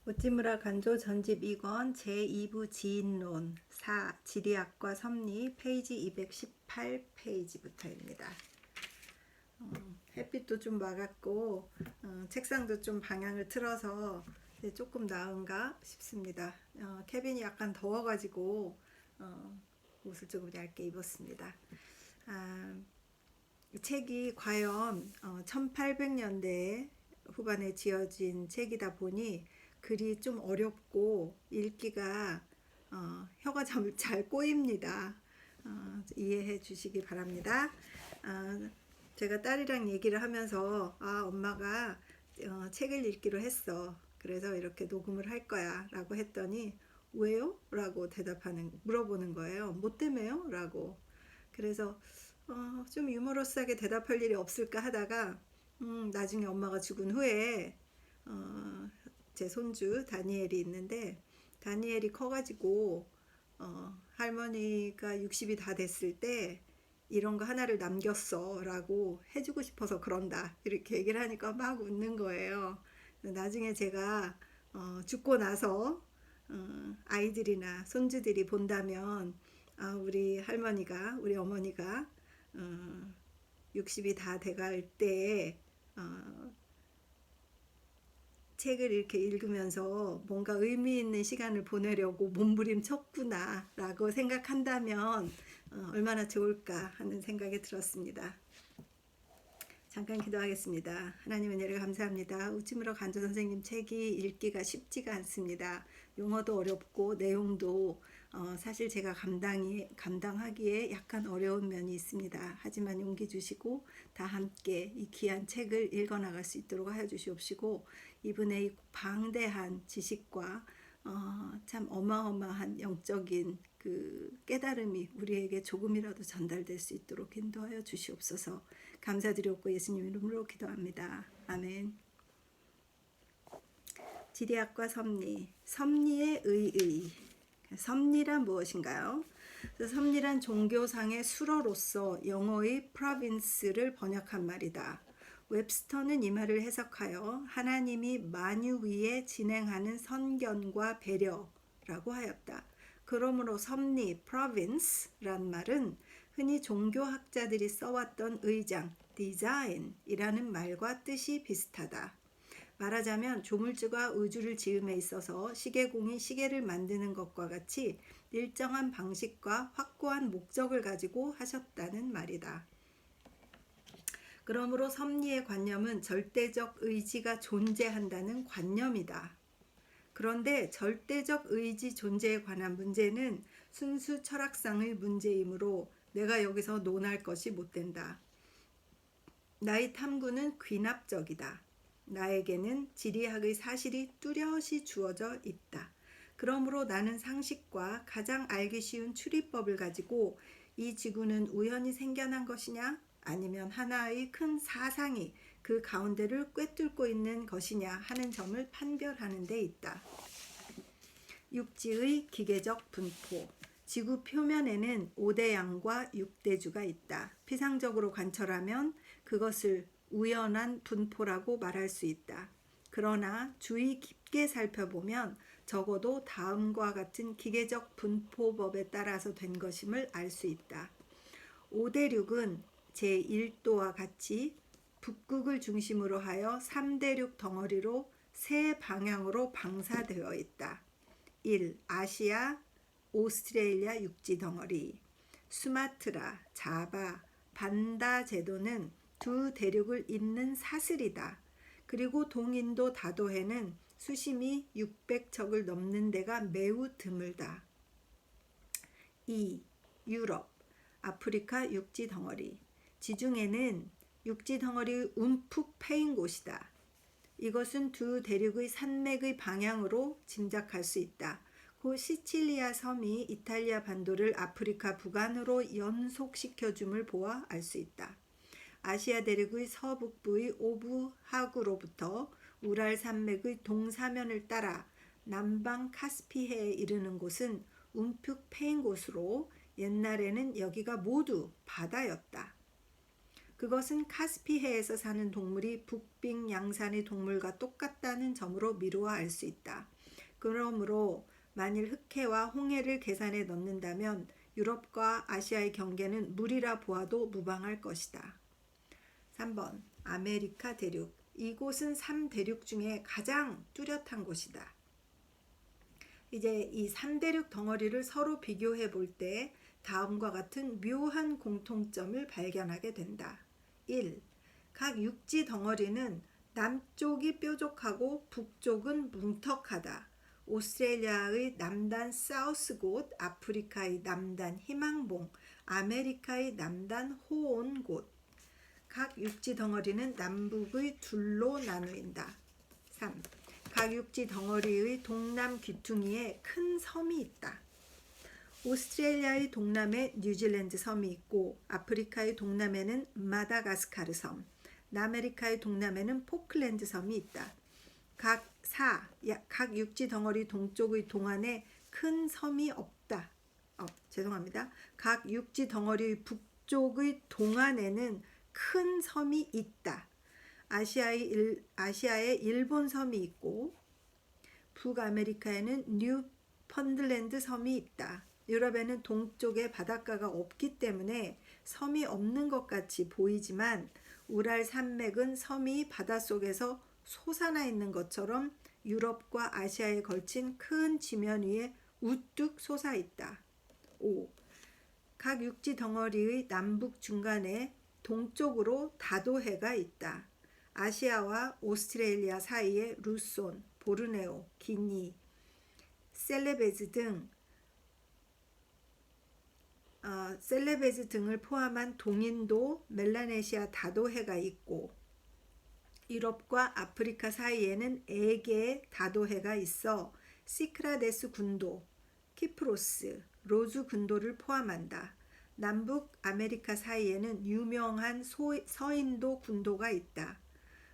우찌무라 간조 전집 2권 제2부 지인론 4 지리학과 섭리 페이지 218페이지부터입니다. 햇빛도 좀 막았고 책상도 좀 방향을 틀어서 조금 나은가 싶습니다. 캐빈이 약간 더워가지고 옷을 조금 얇게 입었습니다. 책이 과연 1800년대 후반에 지어진 책이다 보니 글이 좀 어렵고 읽기가 혀가 잘 꼬입니다. 이해해 주시기 바랍니다. 제가 딸이랑 얘기를 하면서 엄마가 책을 읽기로 했어. 그래서 이렇게 녹음을 할 거야 라고 했더니 왜요? 라고 물어보는 거예요. 뭐 때문에요? 라고. 그래서 좀 유머러스하게 대답할 일이 없을까 하다가 나중에 엄마가 죽은 후에 제 손주 다니엘이 있는데 다니엘이 커가지고 할머니가 60이 다 됐을 때 이런 거 하나를 남겼어 라고 해주고 싶어서 그런다 이렇게 얘기를 하니까 막 웃는 거예요. 나중에 제가 죽고 나서 아이들이나 손주들이 본다면 우리 할머니가 우리 어머니가 60이 다 돼갈 때 책을 이렇게 읽으면서 뭔가 의미 있는 시간을 보내려고 몸부림쳤구나 라고 생각한다면 얼마나 좋을까 하는 생각이 들었습니다. 잠깐 기도하겠습니다. 하나님 은혜를 감사합니다. 우찌무라 간조 선생님 책이 읽기가 쉽지가 않습니다. 용어도 어렵고 내용도 사실 제가 감당하기에 약간 어려운 면이 있습니다. 하지만 용기 주시고 다 함께 이 귀한 책을 읽어나갈 수 있도록 하여 주시옵시고 이분의 이 방대한 지식과 참 어마어마한 영적인 그 깨달음이 우리에게 조금이라도 전달될 수 있도록 인도하여 주시옵소서. 감사드렸고 예수님 이름으로 기도합니다. 아멘. 지리학과 섭리, 섭리의 의의. 섭리란 무엇인가요? 섭리란 종교상의 수로로서 영어의 province를 번역한 말이다. 웹스터는 이 말을 해석하여 하나님이 만유 위에 진행하는 선견과 배려라고 하였다. 그러므로 섭리, province란 말은 흔히 종교학자들이 써왔던 의장, design이라는 말과 뜻이 비슷하다. 말하자면 조물주가 우주를 지음에 있어서 시계공이 시계를 만드는 것과 같이 일정한 방식과 확고한 목적을 가지고 하셨다는 말이다. 그러므로 섭리의 관념은 절대적 의지가 존재한다는 관념이다. 그런데 절대적 의지 존재에 관한 문제는 순수 철학상의 문제이므로 내가 여기서 논할 것이 못 된다. 나의 탐구는 귀납적이다. 나에게는 지리학의 사실이 뚜렷이 주어져 있다. 그러므로 나는 상식과 가장 알기 쉬운 추리법을 가지고 이 지구는 우연히 생겨난 것이냐 아니면 하나의 큰 사상이 그 가운데를 꿰뚫고 있는 것이냐 하는 점을 판별하는 데 있다. 육지의 기계적 분포. 지구 표면에는 5대양과 6대주가 있다. 피상적으로 관찰하면 그것을 우연한 분포라고 말할 수 있다. 그러나 주의 깊게 살펴보면 적어도 다음과 같은 기계적 분포법에 따라서 된 것임을 알 수 있다. 5대륙은 제1도와 같이 북극을 중심으로 하여 3대륙 덩어리로 세 방향으로 방사되어 있다. 1. 아시아, 오스트레일리아 육지 덩어리, 수마트라, 자바, 반다 제도는 두 대륙을 잇는 사슬이다. 그리고 동인도 다도해는 수심이 600척을 넘는 데가 매우 드물다. 2. 유럽, 아프리카 육지 덩어리. 지중해는 육지 덩어리 움푹 패인 곳이다. 이것은 두 대륙의 산맥의 방향으로 짐작할 수 있다. 그 시칠리아 섬이 이탈리아 반도를 아프리카 북안으로 연속시켜줌을 보아 알 수 있다. 아시아 대륙의 서북부의 오브하구로부터 우랄 산맥의 동사면을 따라 남방 카스피해에 이르는 곳은 움푹 패인 곳으로 옛날에는 여기가 모두 바다였다. 그것은 카스피해에서 사는 동물이 북빙 양산의 동물과 똑같다는 점으로 미루어 알 수 있다. 그러므로 만일 흑해와 홍해를 계산에 넣는다면 유럽과 아시아의 경계는 물이라 보아도 무방할 것이다. 3번 아메리카 대륙. 이곳은 3대륙 중에 가장 뚜렷한 곳이다. 이제 이 3대륙 덩어리를 서로 비교해 볼 때 다음과 같은 묘한 공통점을 발견하게 된다. 1. 각 육지 덩어리는 남쪽이 뾰족하고 북쪽은 뭉턱하다. 오스트레일리아의 남단 사우스곳, 아프리카의 남단 희망봉, 아메리카의 남단 호온곳. 각 육지 덩어리는 남북의 둘로 나누인다. 3. 각 육지 덩어리의 동남 귀퉁이에 큰 섬이 있다. 오스트레일리아의 동남에 뉴질랜드 섬이 있고 아프리카의 동남에는 마다가스카르 섬, 남아메리카의 동남에는 포클랜드 섬이 있다. 각 육지 덩어리 동쪽의 동안에 큰 섬이 없다. 각 육지 덩어리 북쪽의 동안에는 큰 섬이 있다. 아시아에 일본 섬이 있고 북아메리카에는 뉴펀들랜드 섬이 있다. 유럽에는 동쪽에 바닷가가 없기 때문에 섬이 없는 것 같이 보이지만 우랄 산맥은 섬이 바닷속에서 솟아나 있는 것처럼 유럽과 아시아에 걸친 큰 지면 위에 우뚝 솟아 있다. 5. 각 육지 덩어리의 남북 중간에 동쪽으로 다도해가 있다. 아시아와 오스트레일리아 사이에 루손, 보르네오, 기니, 셀레베즈 등을 포함한 동인도 멜라네시아 다도해가 있고 유럽과 아프리카 사이에는 4개의 다도해가 있어 시크라데스 군도, 키프로스, 로즈 군도를 포함한다. 남북 아메리카 사이에는 유명한 서인도 군도가 있다.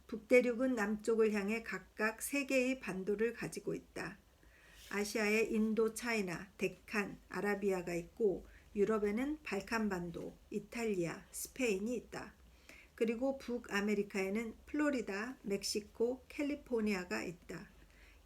북대륙은 남쪽을 향해 각각 3개의 반도를 가지고 있다. 아시아에 인도 차이나, 데칸, 아라비아가 있고 유럽에는 발칸반도, 이탈리아, 스페인이 있다. 그리고 북아메리카에는 플로리다, 멕시코, 캘리포니아가 있다.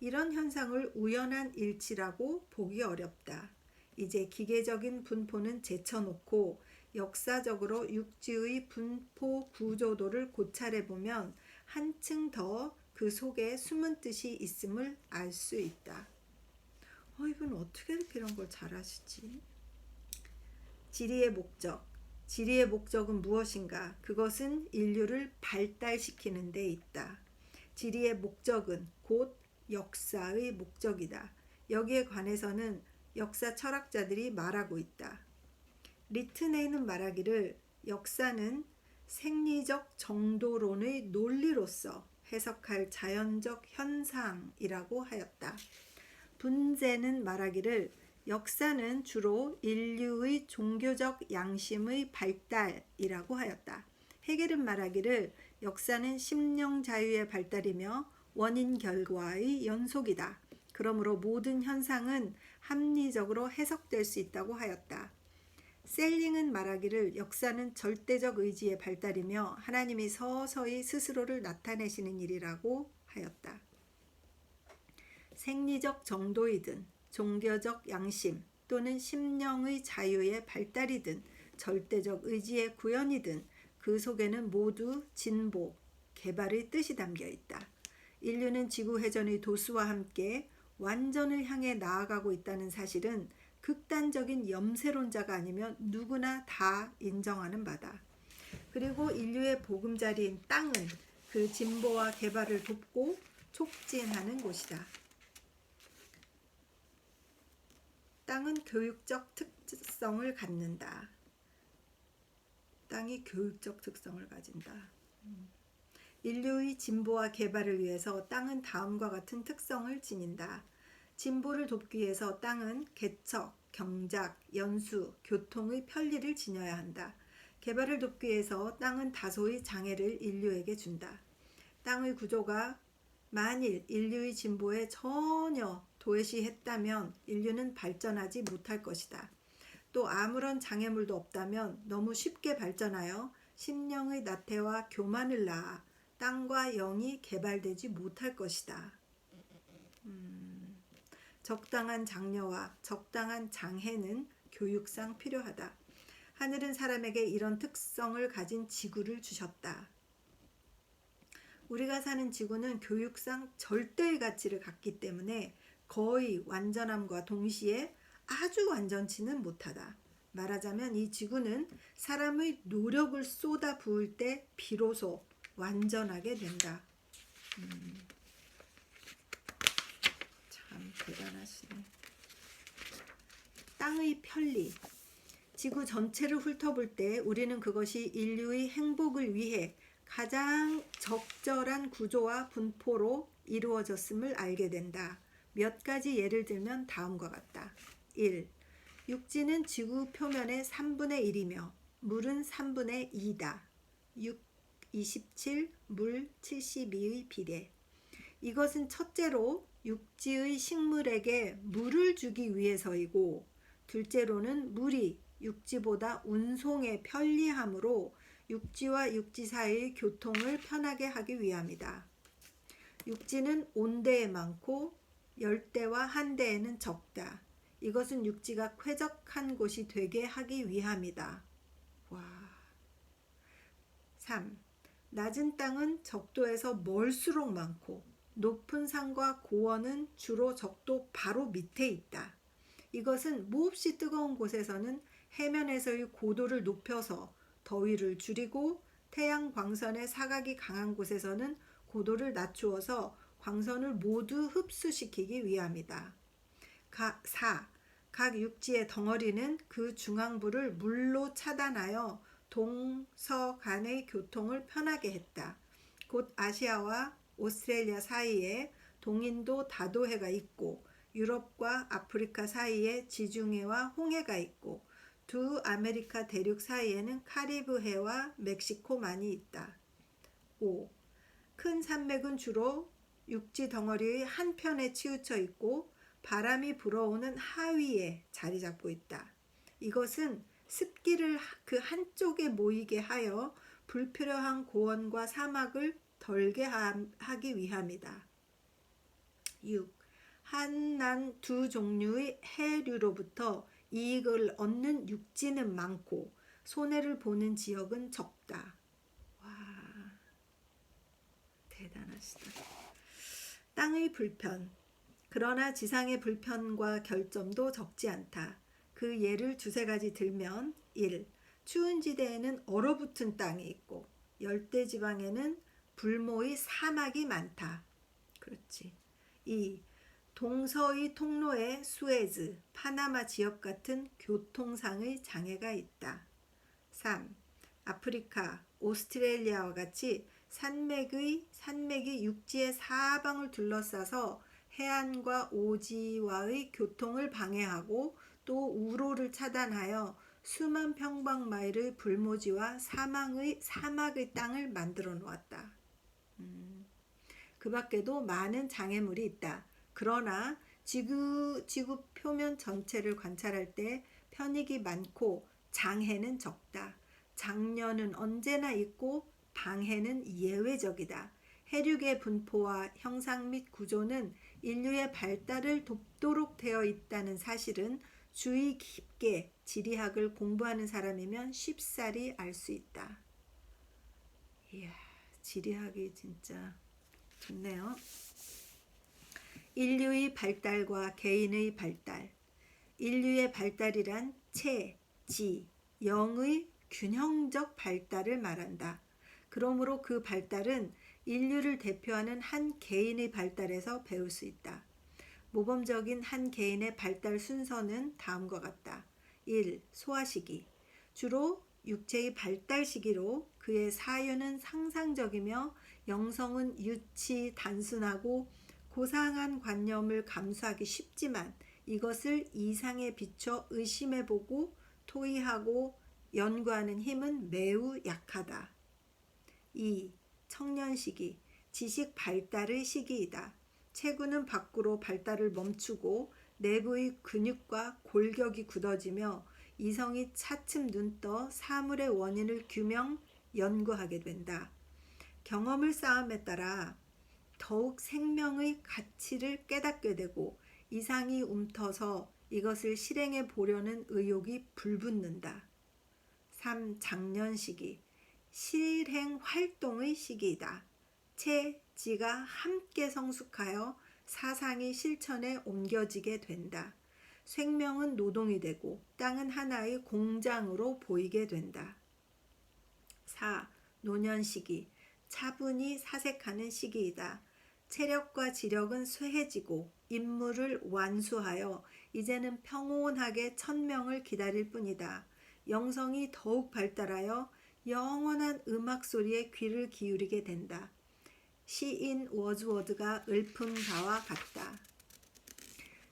이런 현상을 우연한 일치라고 보기 어렵다. 이제 기계적인 분포는 제쳐놓고 역사적으로 육지의 분포 구조도를 고찰해 보면 한층 더 그 속에 숨은 뜻이 있음을 알 수 있다. 이분 어떻게 이렇게 이런 걸 잘하시지? 지리의 목적. 지리의 목적은 무엇인가? 그것은 인류를 발달시키는 데 있다. 지리의 목적은 곧 역사의 목적이다. 여기에 관해서는 역사 철학자들이 말하고 있다. 리트네이는 말하기를 역사는 생리적 정도론의 논리로서 해석할 자연적 현상이라고 하였다. 분재는 말하기를 역사는 주로 인류의 종교적 양심의 발달이라고 하였다. 헤겔은 말하기를 역사는 심령 자유의 발달이며 원인 결과의 연속이다. 그러므로 모든 현상은 합리적으로 해석될 수 있다고 하였다. 셀링은 말하기를 역사는 절대적 의지의 발달이며 하나님이 서서히 스스로를 나타내시는 일이라고 하였다. 생리적 정도이든 종교적 양심 또는 심령의 자유의 발달이든 절대적 의지의 구현이든 그 속에는 모두 진보, 개발의 뜻이 담겨 있다. 인류는 지구 회전의 도수와 함께 완전을 향해 나아가고 있다는 사실은 극단적인 염세론자가 아니면 누구나 다 인정하는 바다. 그리고 인류의 보금자리인 땅은 그 진보와 개발을 돕고 촉진하는 곳이다. 땅은 교육적 특성을 갖는다. 땅이 교육적 특성을 가진다. 인류의 진보와 개발을 위해서 땅은 다음과 같은 특성을 지닌다. 진보를 돕기 위해서 땅은 개척, 경작, 연수, 교통의 편리를 지녀야 한다. 개발을 돕기 위해서 땅은 다소의 장애를 인류에게 준다. 땅의 구조가 만일 인류의 진보에 전혀 도외시했다면 인류는 발전하지 못할 것이다. 또 아무런 장애물도 없다면 너무 쉽게 발전하여 심령의 나태와 교만을 낳아 땅과 영이 개발되지 못할 것이다. 적당한 장려와 적당한 장해는 교육상 필요하다. 하늘은 사람에게 이런 특성을 가진 지구를 주셨다. 우리가 사는 지구는 교육상 절대의 가치를 갖기 때문에 거의 완전함과 동시에 아주 완전치는 못하다. 말하자면 이 지구는 사람의 노력을 쏟아 부을 때 비로소 완전하게 된다. 참 대단하시네. 땅의 편리. 지구 전체를 훑어볼 때 우리는 그것이 인류의 행복을 위해 가장 적절한 구조와 분포로 이루어졌음을 알게 된다. 몇 가지 예를 들면 다음과 같다. 1. 육지는 지구 표면의 3분의 1이며 물은 3분의 2다. 6, 27, 물 72의 비례. 이것은 첫째로 육지의 식물에게 물을 주기 위해서이고, 둘째로는 물이 육지보다 운송에 편리하므로 육지와 육지 사이의 교통을 편하게 하기 위함이다. 육지는 온대에 많고 열대와 한대에는 적다. 이것은 육지가 쾌적한 곳이 되게 하기 위함이다. 와. 3. 낮은 땅은 적도에서 멀수록 많고 높은 산과 고원은 주로 적도 바로 밑에 있다. 이것은 몹시 뜨거운 곳에서는 해면에서의 고도를 높여서 더위를 줄이고 태양 광선의 사각이 강한 곳에서는 고도를 낮추어서 광선을 모두 흡수시키기 위함이다. 4. 각 육지의 덩어리는 그 중앙부를 물로 차단하여 동서간의 교통을 편하게 했다. 곧 아시아와 오스트레일리아 사이에 동인도 다도해가 있고 유럽과 아프리카 사이에 지중해와 홍해가 있고 두 아메리카 대륙 사이에는 카리브해와 멕시코만이 있다. 5. 큰 산맥은 주로 육지 덩어리의 한편에 치우쳐 있고 바람이 불어오는 하위에 자리 잡고 있다. 이것은 습기를 그 한쪽에 모이게 하여 불필요한 고원과 사막을 덜게 하기 위함이다. 6. 한난 두 종류의 해류로부터 이익을 얻는 육지는 많고 손해를 보는 지역은 적다. 와, 대단하시다. 땅의 불편. 그러나 지상의 불편과 결점도 적지 않다. 그 예를 두세 가지 들면 1. 추운 지대에는 얼어붙은 땅이 있고 열대지방에는 불모의 사막이 많다. 그렇지. 2. 동서의 통로에 수에즈, 파나마 지역 같은 교통상의 장애가 있다. 3. 아프리카, 오스트레일리아와 같이 산맥이 육지의 사방을 둘러싸서 해안과 오지와의 교통을 방해하고 또 우로를 차단하여 수만 평방마일의 불모지와 사막의 땅을 만들어 놓았다. 그 밖에도 많은 장애물이 있다. 그러나 지구 표면 전체를 관찰할 때 편익이 많고 장해는 적다. 장려는 언제나 있고 방해는 예외적이다. 해륙의 분포와 형상 및 구조는 인류의 발달을 돕도록 되어 있다는 사실은 주의 깊게 지리학을 공부하는 사람이면 쉽사리 알 수 있다. 이야, 지리학이 진짜 좋네요. 인류의 발달과 개인의 발달. 인류의 발달이란 체, 지, 영의 균형적 발달을 말한다. 그러므로 그 발달은 인류를 대표하는 한 개인의 발달에서 배울 수 있다. 모범적인 한 개인의 발달 순서는 다음과 같다. 1. 소아시기. 주로 육체의 발달 시기로 그의 사유는 상상적이며 영성은 유치, 단순하고 고상한 관념을 감수하기 쉽지만 이것을 이상에 비춰 의심해보고 토의하고 연구하는 힘은 매우 약하다. 2. 청년 시기. 지식 발달의 시기이다. 체구는 밖으로 발달을 멈추고 내부의 근육과 골격이 굳어지며 이성이 차츰 눈떠 사물의 원인을 규명, 연구하게 된다. 경험을 쌓음에 따라 더욱 생명의 가치를 깨닫게 되고 이상이 움터서 이것을 실행해 보려는 의욕이 불붙는다. 3. 장년 시기. 실행 활동의 시기이다. 체, 지가 함께 성숙하여 사상이 실천에 옮겨지게 된다. 생명은 노동이 되고 땅은 하나의 공장으로 보이게 된다. 4. 노년 시기. 차분히 사색하는 시기이다. 체력과 지력은 쇠해지고 임무를 완수하여 이제는 평온하게 천명을 기다릴 뿐이다. 영성이 더욱 발달하여 영원한 음악 소리에 귀를 기울이게 된다. 시인 워즈워드가 읊은 바와 같다.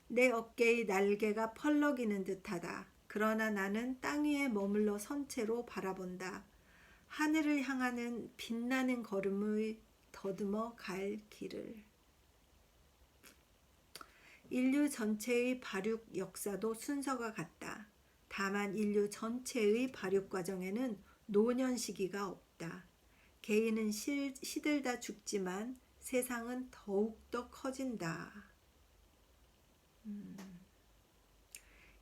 내 어깨의 날개가 펄럭이는 듯하다. 그러나 나는 땅 위에 머물러 선체로 바라본다. 하늘을 향하는 빛나는 걸음을 더듬어 갈 길을. 인류 전체의 발육 역사도 순서가 같다. 다만 인류 전체의 발육 과정에는 노년 시기가 없다. 개인은 시들다 죽지만 세상은 더욱더 커진다.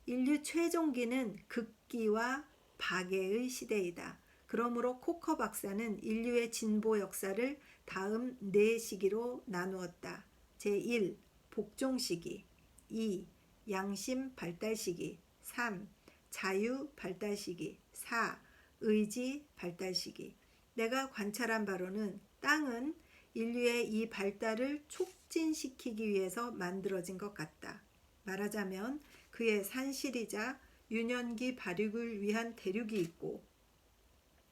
인류 최종기는 극기와 박애의 시대이다. 그러므로 코커 박사는 인류의 진보 역사를 다음 4시기로 나누었다. 제1. 복종 시기. 2. 양심 발달 시기. 3. 자유 발달 시기. 4. 의지 발달 시기. 내가 관찰한 바로는 땅은 인류의 이 발달을 촉진시키기 위해서 만들어진 것 같다. 말하자면 그의 산실이자 유년기 발육을 위한 대륙이 있고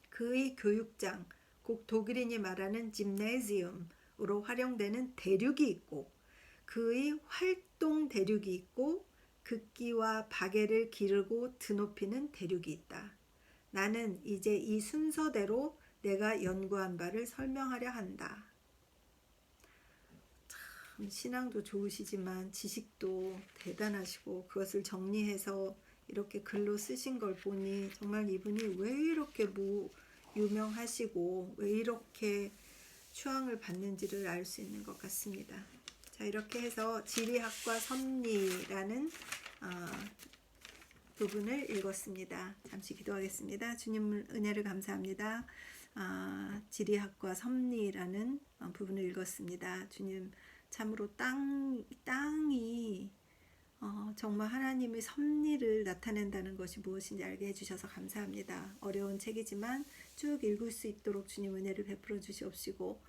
그의 교육장, 곧 독일인이 말하는 짐네지움으로 활용되는 대륙이 있고 그의 활동 대륙이 있고 극기와 박애를 기르고 드높이는 대륙이 있다. 나는 이제 이 순서대로 내가 연구한 바를 설명하려 한다. 참 신앙도 좋으시지만 지식도 대단하시고 그것을 정리해서 이렇게 글로 쓰신 걸 보니 정말 이분이 왜 이렇게 유명하시고 왜 이렇게 추앙을 받는지를 알 수 있는 것 같습니다. 자, 이렇게 해서 지리학과 섭리라는 부분을 읽었습니다. 잠시 기도하겠습니다. 주님 은혜를 감사합니다. 지리학과 섭리라는 부분을 읽었습니다. 주님 참으로 땅이 정말 하나님의 섭리를 나타낸다는 것이 무엇인지 알게 해주셔서 감사합니다. 어려운 책이지만 쭉 읽을 수 있도록 주님 은혜를 베풀어 주시옵시고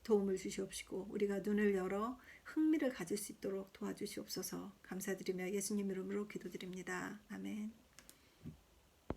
도움을 주시옵시고 우리가 눈을 열어 흥미를 가질 수 있도록 도와주시옵소서. 감사드리며 예수님 이름으로 기도드립니다. 아멘.